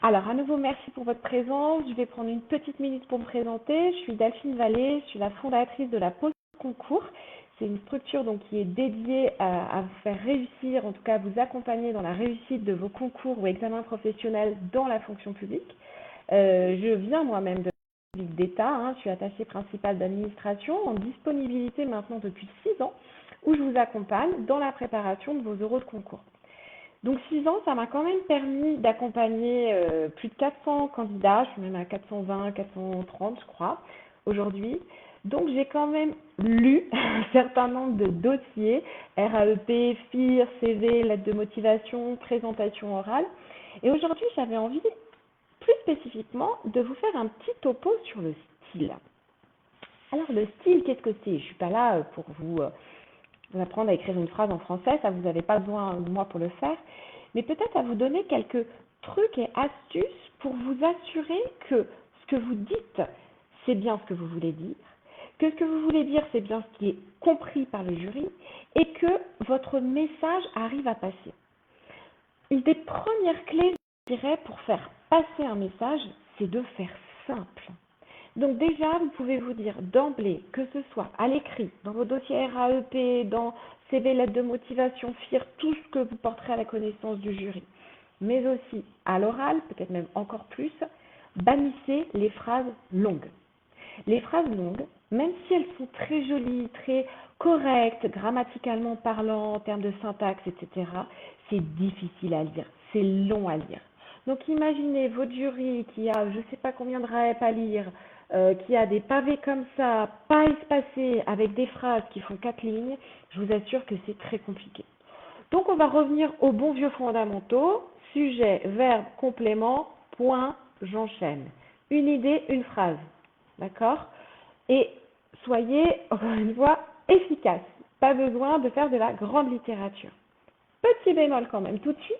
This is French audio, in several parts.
Alors, à nouveau, merci pour votre présence. Je vais prendre une petite minute pour me présenter. Je suis Delphine Vallée, je suis la fondatrice de la Pôle Concours. C'est une structure donc, qui est dédiée à vous faire réussir, en tout cas à vous accompagner dans la réussite de vos concours ou examens professionnels dans la fonction publique. Je viens moi-même de la public d'État, hein, je suis attachée principale d'administration, en disponibilité maintenant depuis 6 ans, où je vous accompagne dans la préparation de vos euros de concours. Donc 6 ans, ça m'a quand même permis d'accompagner plus de 400 candidats, je suis même à 420, 430 je crois, aujourd'hui. Donc j'ai quand même lu un certain nombre de dossiers, RAEP, FIR, CV, lettre de motivation, présentation orale. Et aujourd'hui, j'avais envie, plus spécifiquement, de vous faire un petit topo sur le style. Alors le style, qu'est-ce que c'est? Je ne suis pas là pour vous apprendre à écrire une phrase en français, ça vous n'avez pas besoin de moi pour le faire, mais peut-être à vous donner quelques trucs et astuces pour vous assurer que ce que vous dites, c'est bien ce que vous voulez dire, que ce que vous voulez dire, c'est bien ce qui est compris par le jury et que votre message arrive à passer. Une des premières clés, je dirais, pour faire passer un message, c'est de faire simple. Donc déjà, vous pouvez vous dire d'emblée, que ce soit à l'écrit, dans vos dossiers RAEP, dans CV, lettre de motivation, FIR, tout ce que vous porterez à la connaissance du jury, mais aussi à l'oral, peut-être même encore plus, bannissez les phrases longues. Les phrases longues, même si elles sont très jolies, très correctes, grammaticalement parlant, en termes de syntaxe, etc., c'est difficile à lire, c'est long à lire. Donc imaginez votre jury qui a je ne sais pas combien de RAEP à lire, qui a des pavés comme ça, pas espacés, avec des phrases qui font 4 lignes, je vous assure que c'est très compliqué. Donc on va revenir aux bons vieux fondamentaux, sujet, verbe, complément, point, j'enchaîne. Une idée, une phrase, d'accord? Et soyez, encore une fois, efficace. Pas besoin de faire de la grande littérature. Petit bémol quand même, tout de suite,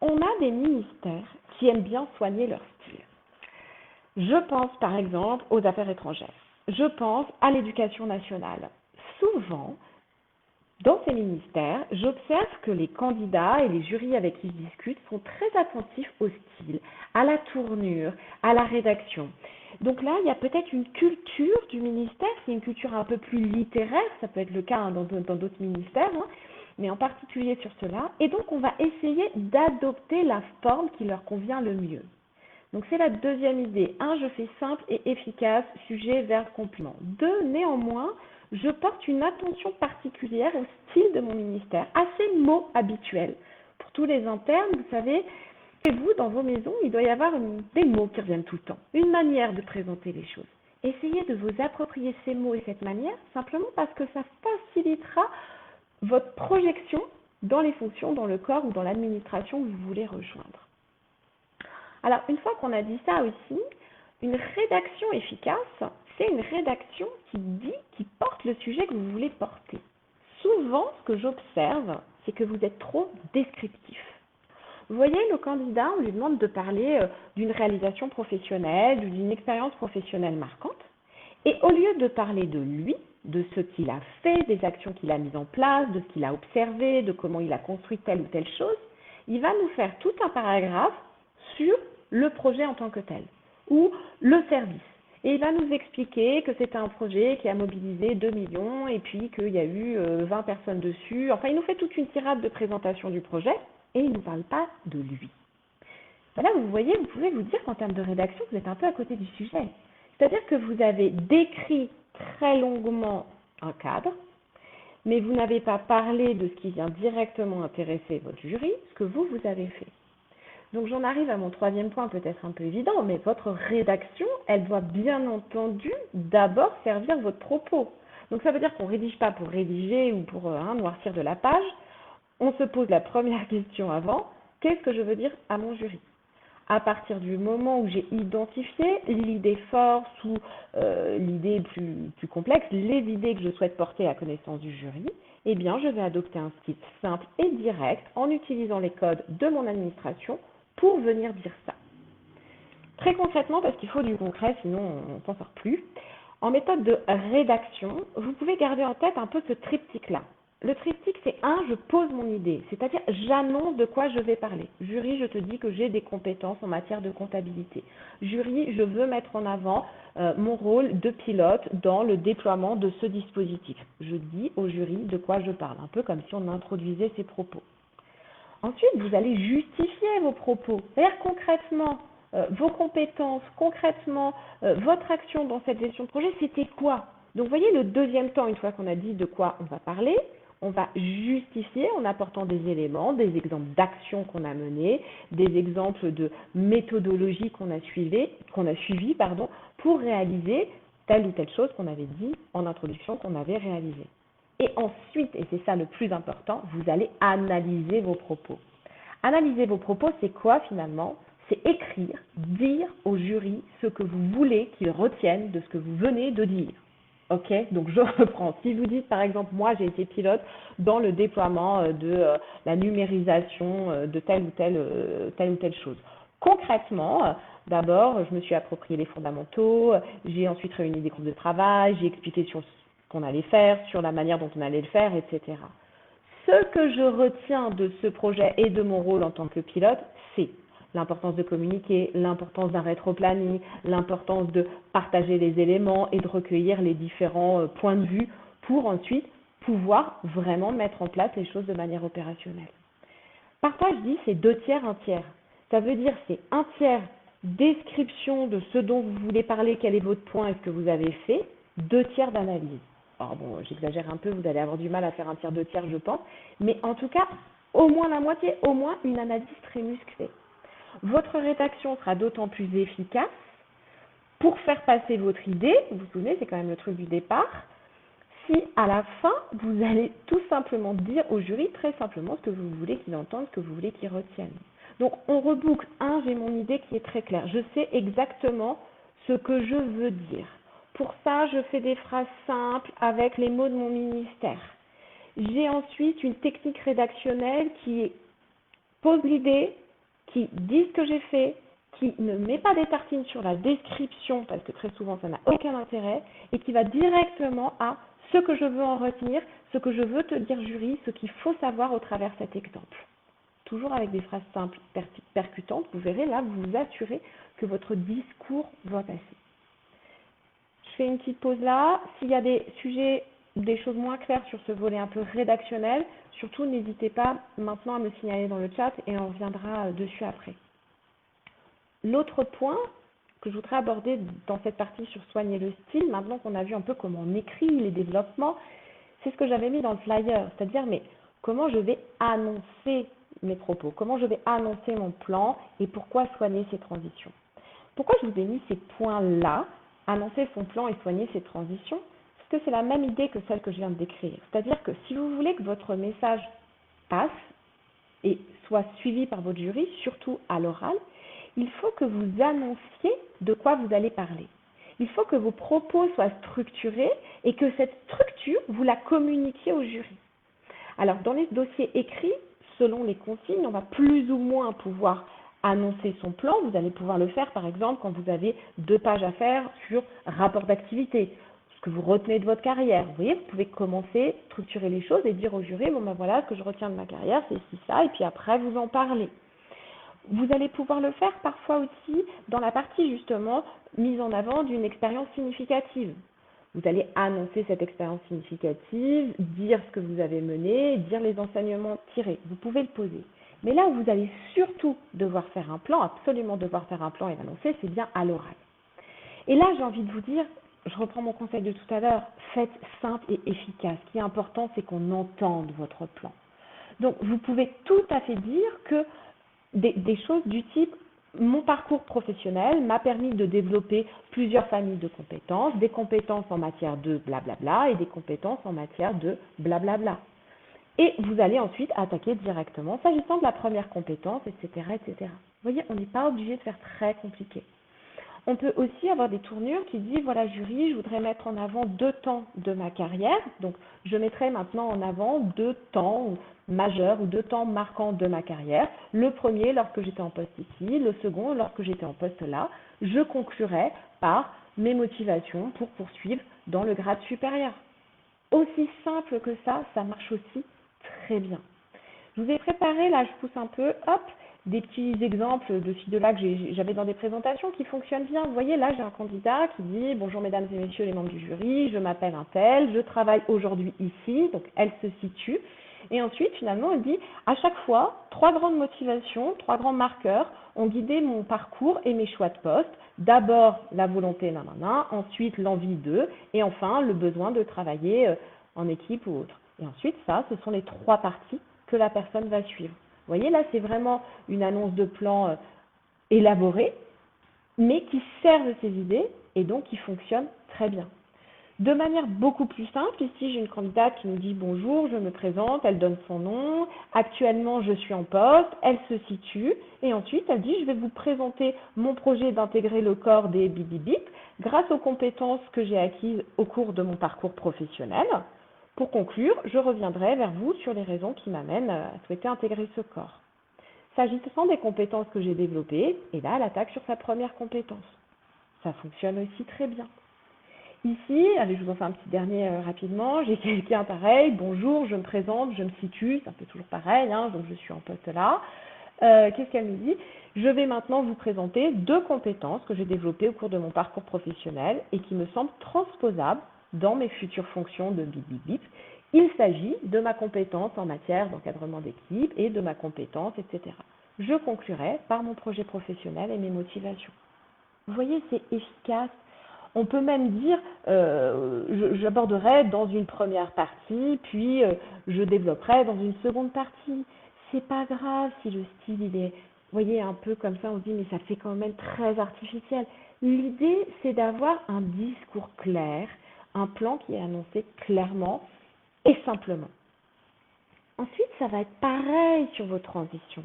on a des ministères qui aiment bien soigner leur style. Je pense par exemple aux affaires étrangères. Je pense à l'éducation nationale. Souvent, dans ces ministères, j'observe que les candidats et les jurys avec qui je discute sont très attentifs au style, à la tournure, à la rédaction. Donc là, il y a peut-être une culture du ministère, c'est une culture un peu plus littéraire, ça peut être le cas dans d'autres ministères, hein, mais en particulier sur cela. Et donc, on va essayer d'adopter la forme qui leur convient le mieux. Donc c'est la deuxième idée. 1, je fais simple et efficace, sujet, verbe, complément. 2, néanmoins, je porte une attention particulière au style de mon ministère, à ces mots habituels. Pour tous les internes, vous savez, chez vous, dans vos maisons, il doit y avoir des mots qui reviennent tout le temps, une manière de présenter les choses. Essayez de vous approprier ces mots et cette manière, simplement parce que ça facilitera votre projection dans les fonctions, dans le corps ou dans l'administration que vous voulez rejoindre. Alors, une fois qu'on a dit ça aussi, une rédaction efficace, c'est une rédaction qui porte le sujet que vous voulez porter. Souvent, ce que j'observe, c'est que vous êtes trop descriptif. Vous voyez, le candidat, on lui demande de parler d'une réalisation professionnelle, d'une expérience professionnelle marquante, et au lieu de parler de lui, de ce qu'il a fait, des actions qu'il a mises en place, de ce qu'il a observé, de comment il a construit telle ou telle chose, il va nous faire tout un paragraphe sur le projet en tant que tel, ou le service. Et il va nous expliquer que c'est un projet qui a mobilisé 2 millions et puis qu'il y a eu 20 personnes dessus. Enfin, il nous fait toute une tirade de présentation du projet et il ne nous parle pas de lui. Là, vous voyez, vous pouvez vous dire qu'en termes de rédaction, vous êtes un peu à côté du sujet. C'est-à-dire que vous avez décrit très longuement un cadre, mais vous n'avez pas parlé de ce qui vient directement intéresser votre jury, ce que vous avez fait. Donc j'en arrive à mon troisième point, peut-être un peu évident, mais votre rédaction, elle doit bien entendu d'abord servir votre propos. Donc ça veut dire qu'on ne rédige pas pour rédiger ou pour noircir de la page. On se pose la première question avant, qu'est-ce que je veux dire à mon jury? À partir du moment où j'ai identifié l'idée force ou l'idée plus complexe, les idées que je souhaite porter à connaissance du jury, eh bien je vais adopter un style simple et direct en utilisant les codes de mon administration pour venir dire ça. Très concrètement, parce qu'il faut du concret, sinon on ne s'en sort plus, en méthode de rédaction, vous pouvez garder en tête un peu ce triptyque-là. Le triptyque, c'est je pose mon idée, c'est-à-dire j'annonce de quoi je vais parler. Jury, je te dis que j'ai des compétences en matière de comptabilité. Jury, je veux mettre en avant mon rôle de pilote dans le déploiement de ce dispositif. Je dis au jury de quoi je parle, un peu comme si on introduisait ses propos. Ensuite, vous allez justifier vos propos, c'est-à-dire concrètement vos compétences, concrètement votre action dans cette gestion de projet, c'était quoi? Donc, vous voyez, le deuxième temps, une fois qu'on a dit de quoi on va parler, on va justifier en apportant des éléments, des exemples d'actions qu'on a menées, des exemples de méthodologies qu'on a suivies, pour réaliser telle ou telle chose qu'on avait dit en introduction qu'on avait réalisée. Et ensuite, et c'est ça le plus important, vous allez analyser vos propos. Analyser vos propos, c'est quoi finalement? C'est écrire, dire au jury ce que vous voulez qu'ils retiennent de ce que vous venez de dire. Ok, donc je reprends. Si vous dites par exemple, moi j'ai été pilote dans le déploiement de la numérisation de telle ou telle chose. Concrètement, d'abord, je me suis approprié les fondamentaux, j'ai ensuite réuni des groupes de travail, j'ai expliqué sur ce qu'on allait faire, sur la manière dont on allait le faire, etc. Ce que je retiens de ce projet et de mon rôle en tant que pilote, c'est l'importance de communiquer, l'importance d'un rétro-planning, l'importance de partager les éléments et de recueillir les différents points de vue pour ensuite pouvoir vraiment mettre en place les choses de manière opérationnelle. Parfois, je dis c'est 2 tiers, 1 tiers. Ça veut dire c'est 1 tiers description de ce dont vous voulez parler, quel est votre point et ce que vous avez fait, 2 tiers d'analyse. Alors bon, j'exagère un peu, vous allez avoir du mal à faire 1 tiers, 2 tiers, je pense, mais en tout cas, au moins la moitié, au moins une analyse très musclée. Votre rédaction sera d'autant plus efficace pour faire passer votre idée, vous vous souvenez, c'est quand même le truc du départ, si à la fin, vous allez tout simplement dire au jury très simplement ce que vous voulez qu'ils entendent, ce que vous voulez qu'ils retiennent. Donc on reboucle, j'ai mon idée qui est très claire, je sais exactement ce que je veux dire. Pour ça, je fais des phrases simples avec les mots de mon ministère. J'ai ensuite une technique rédactionnelle qui pose l'idée, qui dit ce que j'ai fait, qui ne met pas des tartines sur la description, parce que très souvent ça n'a aucun intérêt, et qui va directement à ce que je veux en retenir, ce que je veux te dire jury, ce qu'il faut savoir au travers de cet exemple. Toujours avec des phrases simples, percutantes, vous verrez là, vous vous assurez que votre discours va passer. Je fais une petite pause là. S'il y a des sujets, des choses moins claires sur ce volet un peu rédactionnel, surtout n'hésitez pas maintenant à me signaler dans le chat et on reviendra dessus après. L'autre point que je voudrais aborder dans cette partie sur soigner le style, maintenant qu'on a vu un peu comment on écrit les développements, c'est ce que j'avais mis dans le flyer, c'est-à-dire mais comment je vais annoncer mes propos, comment je vais annoncer mon plan et pourquoi soigner ces transitions. Pourquoi je vous ai mis ces points-là, annoncer son plan et soigner ses transitions? Parce que c'est la même idée que celle que je viens de décrire. C'est-à-dire que si vous voulez que votre message passe et soit suivi par votre jury, surtout à l'oral, il faut que vous annonciez de quoi vous allez parler. Il faut que vos propos soient structurés et que cette structure, vous la communiquiez au jury. Alors, dans les dossiers écrits, selon les consignes, on va plus ou moins pouvoir annoncer son plan. Vous allez pouvoir le faire, par exemple, quand vous avez 2 pages à faire sur rapport d'activité, ce que vous retenez de votre carrière. Vous voyez, vous pouvez commencer, structurer les choses et dire au jury, bon ben voilà, ce que je retiens de ma carrière, c'est ci, ça, et puis après, vous en parlez. Vous allez pouvoir le faire parfois aussi dans la partie, justement, mise en avant d'une expérience significative. Vous allez annoncer cette expérience significative, dire ce que vous avez mené, dire les enseignements tirés. Vous pouvez le poser. Mais là où vous allez surtout devoir faire un plan, absolument devoir faire un plan et l'annoncer, c'est bien à l'oral. Et là, j'ai envie de vous dire, je reprends mon conseil de tout à l'heure, faites simple et efficace. Ce qui est important, c'est qu'on entende votre plan. Donc, vous pouvez tout à fait dire que des choses du type mon parcours professionnel m'a permis de développer plusieurs familles de compétences, des compétences en matière de blablabla et des compétences en matière de blablabla. Et vous allez ensuite attaquer directement s'agissant de la première compétence, etc., etc. Vous voyez, on n'est pas obligé de faire très compliqué. On peut aussi avoir des tournures qui disent, voilà jury, je voudrais mettre en avant 2 temps de ma carrière. Donc, je mettrai maintenant en avant 2 temps majeurs ou 2 temps marquants de ma carrière. Le premier, lorsque j'étais en poste ici. Le second, lorsque j'étais en poste là. Je conclurai par mes motivations pour poursuivre dans le grade supérieur. Aussi simple que ça marche aussi très bien. Je vous ai préparé, là je pousse un peu, hop, des petits exemples de ci, de là que j'avais dans des présentations qui fonctionnent bien. Vous voyez, là j'ai un candidat qui dit « Bonjour mesdames et messieurs les membres du jury, je m'appelle un tel, je travaille aujourd'hui ici », donc elle se situe. Et ensuite, finalement, elle dit « À chaque fois, 3 grandes motivations, 3 grands marqueurs ont guidé mon parcours et mes choix de poste. D'abord, la volonté, nanana, ensuite l'envie d'eux, et enfin le besoin de travailler en équipe ou autre. » Et ensuite, ça, ce sont les 3 parties que la personne va suivre. Vous voyez, là, c'est vraiment une annonce de plan élaborée, mais qui sert de ces idées et donc qui fonctionne très bien. De manière beaucoup plus simple, ici j'ai une candidate qui nous dit bonjour, je me présente, elle donne son nom, actuellement je suis en poste, elle se situe et ensuite elle dit je vais vous présenter mon projet d'intégrer le corps des bip bip bip grâce aux compétences que j'ai acquises au cours de mon parcours professionnel. Pour conclure, je reviendrai vers vous sur les raisons qui m'amènent à souhaiter intégrer ce corps. S'agissant des compétences que j'ai développées, et là elle attaque sur sa première compétence. Ça fonctionne aussi très bien. Ici, allez, je vous en fais un petit dernier rapidement, j'ai quelqu'un pareil, bonjour, je me présente, je me situe, c'est un peu toujours pareil, hein, donc je suis en poste là. Qu'est-ce qu'elle nous dit? Je vais maintenant vous présenter 2 compétences que j'ai développées au cours de mon parcours professionnel et qui me semblent transposables dans mes futures fonctions de bip bip bip. Il s'agit de ma compétence en matière d'encadrement d'équipe et de ma compétence, etc. Je conclurai par mon projet professionnel et mes motivations. Vous voyez, c'est efficace. On peut même dire, j'aborderai dans une première partie, puis je développerai dans une seconde partie. C'est pas grave si le style, il est, vous voyez, un peu comme ça, on se dit, mais ça fait quand même très artificiel. L'idée, c'est d'avoir un discours clair, un plan qui est annoncé clairement et simplement. Ensuite, ça va être pareil sur vos transitions.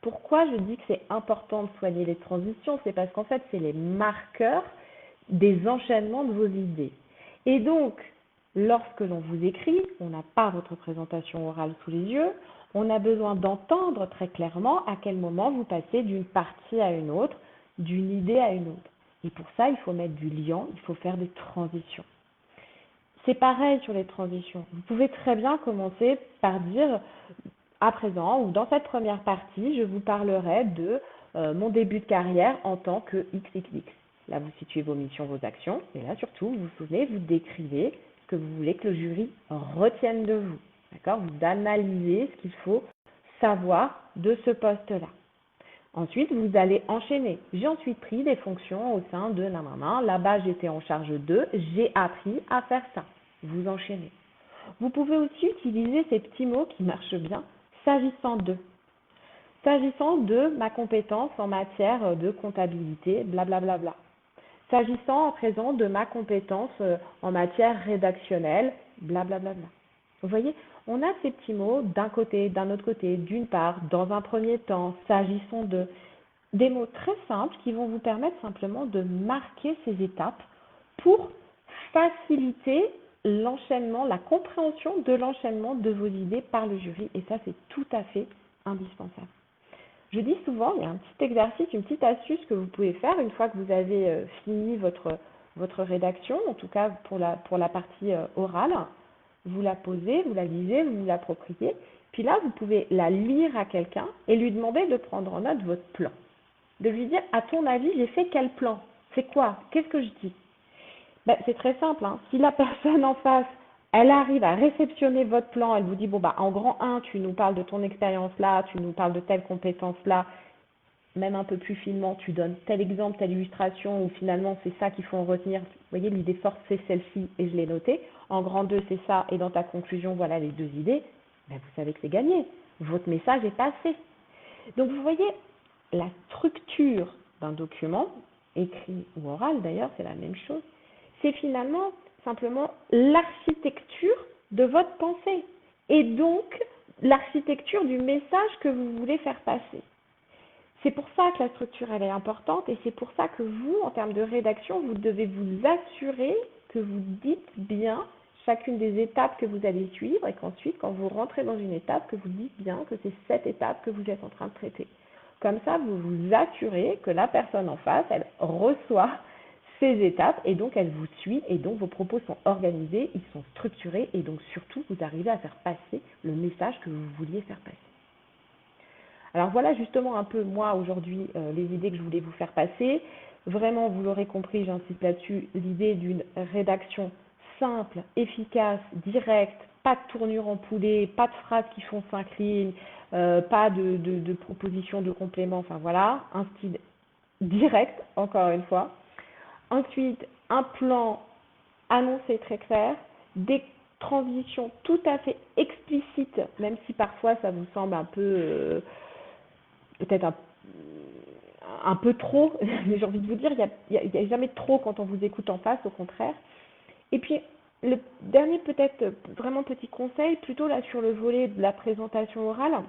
Pourquoi je dis que c'est important de soigner les transitions? C'est parce qu'en fait, c'est les marqueurs des enchaînements de vos idées. Et donc, lorsque l'on vous écrit, on n'a pas votre présentation orale sous les yeux, on a besoin d'entendre très clairement à quel moment vous passez d'une partie à une autre, d'une idée à une autre. Et pour ça, il faut mettre du liant, il faut faire des transitions. C'est pareil sur les transitions. Vous pouvez très bien commencer par dire à présent ou dans cette première partie, je vous parlerai de mon début de carrière en tant que XXX. Là, vous situez vos missions, vos actions, et là, surtout, vous vous souvenez, vous décrivez ce que vous voulez que le jury retienne de vous. D'accord? Vous analysez ce qu'il faut savoir de ce poste-là. Ensuite, vous allez enchaîner. J'ai ensuite pris des fonctions au sein de nanana. Là-bas, j'étais en charge de, j'ai appris à faire ça. Vous enchaînez. Vous pouvez aussi utiliser ces petits mots qui marchent bien, s'agissant de. S'agissant de ma compétence en matière de comptabilité, blablabla. Bla bla bla. S'agissant à présent de ma compétence en matière rédactionnelle, blablabla. Bla bla. Vous voyez, on a ces petits mots d'un côté, d'un autre côté, d'une part, dans un premier temps, s'agissant de. Des mots très simples qui vont vous permettre simplement de marquer ces étapes pour faciliter l'enchaînement, la compréhension de l'enchaînement de vos idées par le jury. Et ça, c'est tout à fait indispensable. Je dis souvent, il y a un petit exercice, une petite astuce que vous pouvez faire une fois que vous avez fini votre rédaction, en tout cas pour la partie orale. Vous la posez, vous la lisez, vous l'appropriez. Puis là, vous pouvez la lire à quelqu'un et lui demander de prendre en note votre plan. De lui dire, à ton avis, j'ai fait quel plan? C'est quoi? Qu'est-ce que je dis? Ben, c'est très simple, hein. Si la personne en face, elle arrive à réceptionner votre plan, elle vous dit, bon, bah, en grand 1, tu nous parles de ton expérience là, tu nous parles de telle compétence là, même un peu plus finement, tu donnes tel exemple, telle illustration, ou finalement c'est ça qu'il faut en retenir. Vous voyez, l'idée forte, c'est celle-ci, et je l'ai notée. En grand 2, c'est ça, et dans ta conclusion, voilà les 2 idées. Ben, vous savez que c'est gagné. Votre message est passé. Donc, vous voyez, la structure d'un document, écrit ou oral d'ailleurs, c'est la même chose, c'est finalement simplement l'architecture de votre pensée et donc l'architecture du message que vous voulez faire passer. C'est pour ça que la structure elle est importante et c'est pour ça que vous, en termes de rédaction, vous devez vous assurer que vous dites bien chacune des étapes que vous allez suivre et qu'ensuite, quand vous rentrez dans une étape, que vous dites bien que c'est cette étape que vous êtes en train de traiter. Comme ça, vous vous assurez que la personne en face, elle reçoit ces étapes et donc elle vous suit et donc vos propos sont organisés, ils sont structurés et donc surtout vous arrivez à faire passer le message que vous vouliez faire passer. Alors voilà justement un peu moi aujourd'hui les idées que je voulais vous faire passer. Vraiment, vous l'aurez compris, j'insiste là-dessus, l'idée d'une rédaction simple, efficace, directe, pas de tournure en poulet, pas de phrases qui font 5 lignes, pas de propositions de compléments, enfin voilà, un style direct, encore une fois. Ensuite, un plan annoncé très clair, des transitions tout à fait explicites, même si parfois ça vous semble un peu, peut-être un peu trop, mais j'ai envie de vous dire, il y a jamais de trop quand on vous écoute en face, au contraire. Et puis, le dernier peut-être vraiment petit conseil, plutôt là sur le volet de la présentation orale,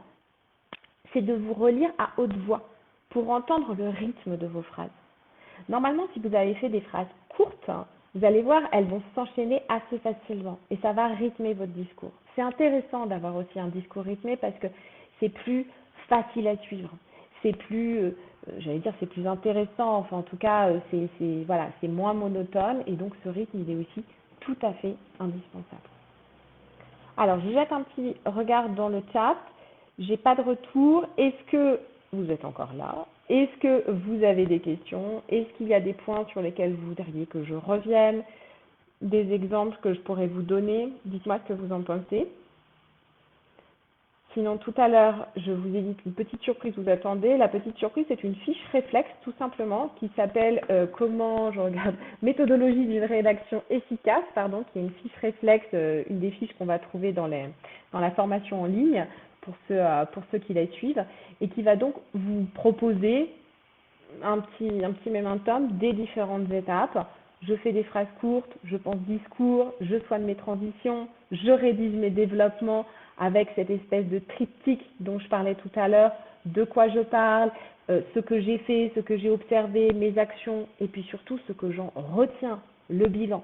c'est de vous relire à haute voix pour entendre le rythme de vos phrases. Normalement, si vous avez fait des phrases courtes, vous allez voir, elles vont s'enchaîner assez facilement et ça va rythmer votre discours. C'est intéressant d'avoir aussi un discours rythmé parce que c'est plus facile à suivre. C'est plus, j'allais dire, c'est plus intéressant. Enfin, en tout cas, voilà, c'est moins monotone et donc ce rythme, il est aussi tout à fait indispensable. Alors, je jette un petit regard dans le chat. J'ai pas de retour. Est-ce que vous êtes encore là? Est-ce que vous avez des questions? Est-ce qu'il y a des points sur lesquels vous voudriez que je revienne? Des exemples que je pourrais vous donner? Dites-moi ce que vous en pensez. Sinon, tout à l'heure, je vous ai dit qu'une petite surprise vous attendait. La petite surprise, c'est une fiche réflexe, tout simplement, qui s'appelle comment, je regarde, méthodologie d'une rédaction efficace, pardon, qui est une fiche réflexe, une des fiches qu'on va trouver dans la formation en ligne pour ceux qui la suivent, et qui va donc vous proposer un petit momentum des différentes étapes. Je fais des phrases courtes, je pense discours, je soigne mes transitions, je rédige mes développements avec cette espèce de triptyque dont je parlais tout à l'heure, de quoi je parle, ce que j'ai fait, ce que j'ai observé, mes actions, et puis surtout ce que j'en retiens, le bilan.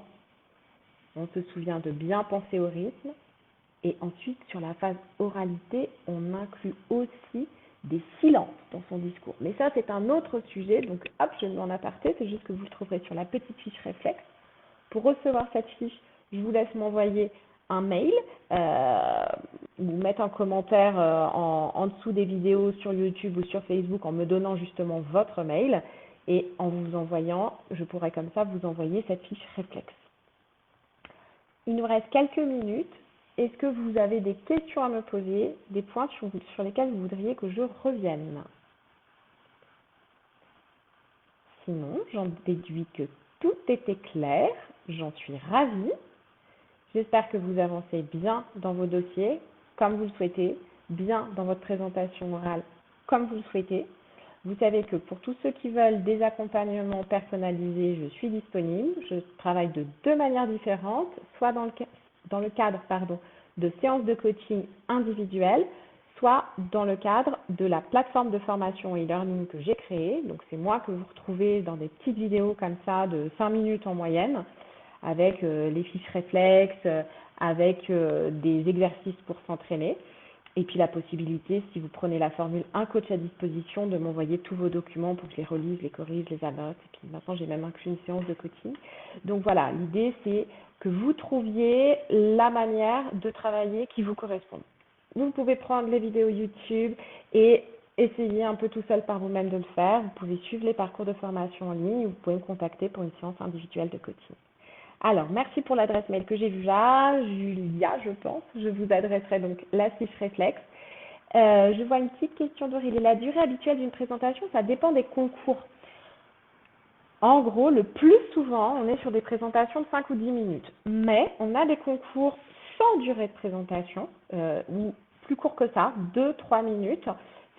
On se souvient de bien penser au rythme. Et ensuite, sur la phase oralité, on inclut aussi des silences dans son discours. Mais ça, c'est un autre sujet. Donc, hop, je mets en aparté. C'est juste que vous le trouverez sur la petite fiche réflexe. Pour recevoir cette fiche, je vous laisse m'envoyer un mail ou mettre un commentaire en dessous des vidéos sur YouTube ou sur Facebook en me donnant justement votre mail. Et en vous envoyant, je pourrai comme ça vous envoyer cette fiche réflexe. Il nous reste quelques minutes. Est-ce que vous avez des questions à me poser, des points sur lesquels vous voudriez que je revienne? Sinon, j'en déduis que tout était clair. J'en suis ravie. J'espère que vous avancez bien dans vos dossiers, comme vous le souhaitez, bien dans votre présentation orale, comme vous le souhaitez. Vous savez que pour tous ceux qui veulent des accompagnements personnalisés, je suis disponible. Je travaille de deux manières différentes, soit dans le cadre de séances de coaching individuelles, soit dans le cadre de la plateforme de formation e-learning que j'ai créée. Donc c'est moi que vous retrouvez dans des petites vidéos comme ça de 5 minutes en moyenne, avec les fiches réflexes, avec des exercices pour s'entraîner. Et puis la possibilité, si vous prenez la formule un coach à disposition, de m'envoyer tous vos documents pour que je les relise, les corrige, les annote. Et puis maintenant, j'ai même inclus une séance de coaching. Donc voilà, l'idée, c'est que vous trouviez la manière de travailler qui vous correspond. Vous pouvez prendre les vidéos YouTube et essayer un peu tout seul par vous-même de le faire. Vous pouvez suivre les parcours de formation en ligne ou vous pouvez me contacter pour une séance individuelle de coaching. Alors, merci pour l'adresse mail que j'ai vue là, Julia, je pense. Je vous adresserai donc la fiche réflexe. Je vois une petite question d'Aurélie. La durée habituelle d'une présentation, ça dépend des concours. En gros, le plus souvent, on est sur des présentations de 5 ou 10 minutes. Mais on a des concours sans durée de présentation, ou plus court que ça, 2-3 minutes.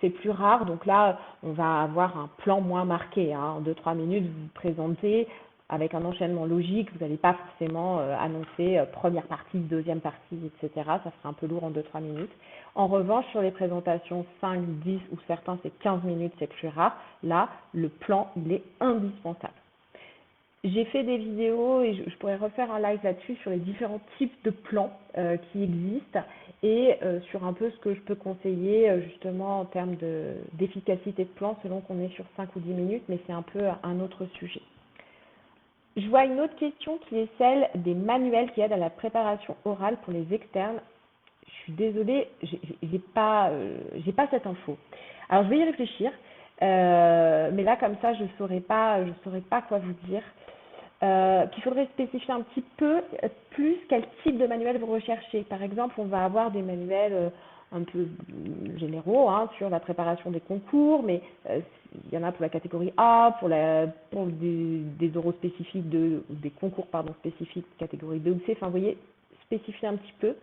C'est plus rare, donc là, on va avoir un plan moins marqué. En 2-3 minutes, vous vous présentez avec un enchaînement logique. Vous n'allez pas forcément annoncer première partie, deuxième partie, etc. Ça sera un peu lourd en 2-3 minutes. En revanche, sur les présentations 5, 10 ou certains, c'est 15 minutes, c'est plus rare. Là, le plan, il est indispensable. J'ai fait des vidéos et je pourrais refaire un live là-dessus sur les différents types de plans qui existent et sur un peu ce que je peux conseiller justement en termes d'efficacité de plan selon qu'on est sur 5 ou 10 minutes, mais c'est un peu un autre sujet. Je vois une autre question qui est celle des manuels qui aident à la préparation orale pour les externes. Je suis désolée, j'ai pas cette info. Alors, je vais y réfléchir, mais là, comme ça, je saurais pas quoi vous dire. Qu'il faudrait spécifier un petit peu plus quel type de manuel vous recherchez. Par exemple, on va avoir des manuels un peu généraux hein, sur la préparation des concours, mais il y en a pour la catégorie A, pour des oraux spécifiques, des concours pardon, spécifiques, catégorie B ou C. Enfin, vous voyez, spécifier un petit peu.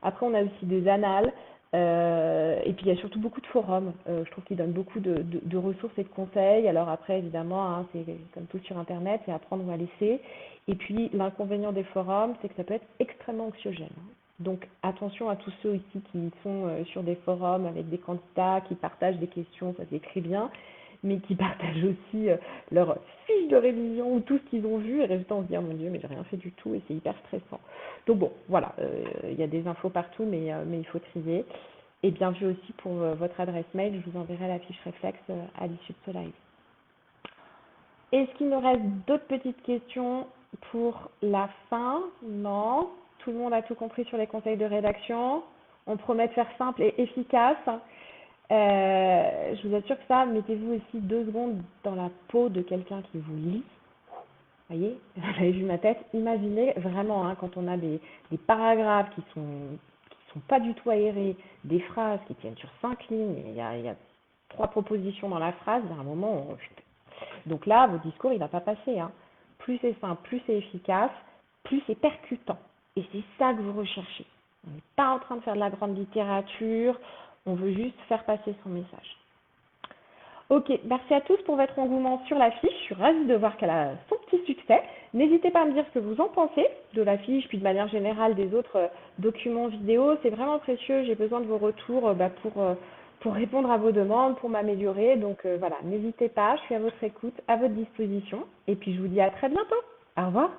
Après, on a aussi des annales. Et puis il y a surtout beaucoup de forums. Je trouve qu'ils donnent beaucoup de ressources et de conseils. Alors après, évidemment, hein, c'est comme tout sur Internet, c'est à prendre ou à laisser. Et puis l'inconvénient des forums, c'est que ça peut être extrêmement anxiogène. Donc attention à tous ceux ici qui sont sur des forums avec des candidats qui partagent des questions, ça s'écrit bien, mais qui partagent aussi leurs fiches de révision ou tout ce qu'ils ont vu. Et résultat, on se dit, oh mon Dieu, mais j'ai rien fait du tout et c'est hyper stressant. Donc bon, voilà, il y a des infos partout, mais il faut trier. Et bien vu aussi pour votre adresse mail, je vous enverrai la fiche réflexe à l'issue de ce live. Est-ce qu'il nous reste d'autres petites questions pour la fin? Non. Tout le monde a tout compris sur les conseils de rédaction. On promet de faire simple et efficace. Je vous assure que ça, mettez-vous aussi 2 secondes dans la peau de quelqu'un qui vous lit. Vous voyez, vous avez vu ma tête. Imaginez vraiment hein, quand on a des paragraphes qui sont pas du tout aérés, des phrases qui tiennent sur 5 lignes, il y a 3 propositions dans la phrase, à un moment, donc là, votre discours, il va pas passer. Hein. Plus c'est simple, plus c'est efficace, plus c'est percutant. Et c'est ça que vous recherchez. On n'est pas en train de faire de la grande littérature, on veut juste faire passer son message. Ok, merci à tous pour votre engouement sur la fiche. Je suis ravie de voir qu'elle a son petit succès. N'hésitez pas à me dire ce que vous en pensez de la fiche, puis de manière générale des autres documents vidéo. C'est vraiment précieux. J'ai besoin de vos retours pour répondre à vos demandes, pour m'améliorer. Donc voilà, n'hésitez pas. Je suis à votre écoute, à votre disposition. Et puis je vous dis à très bientôt. Au revoir.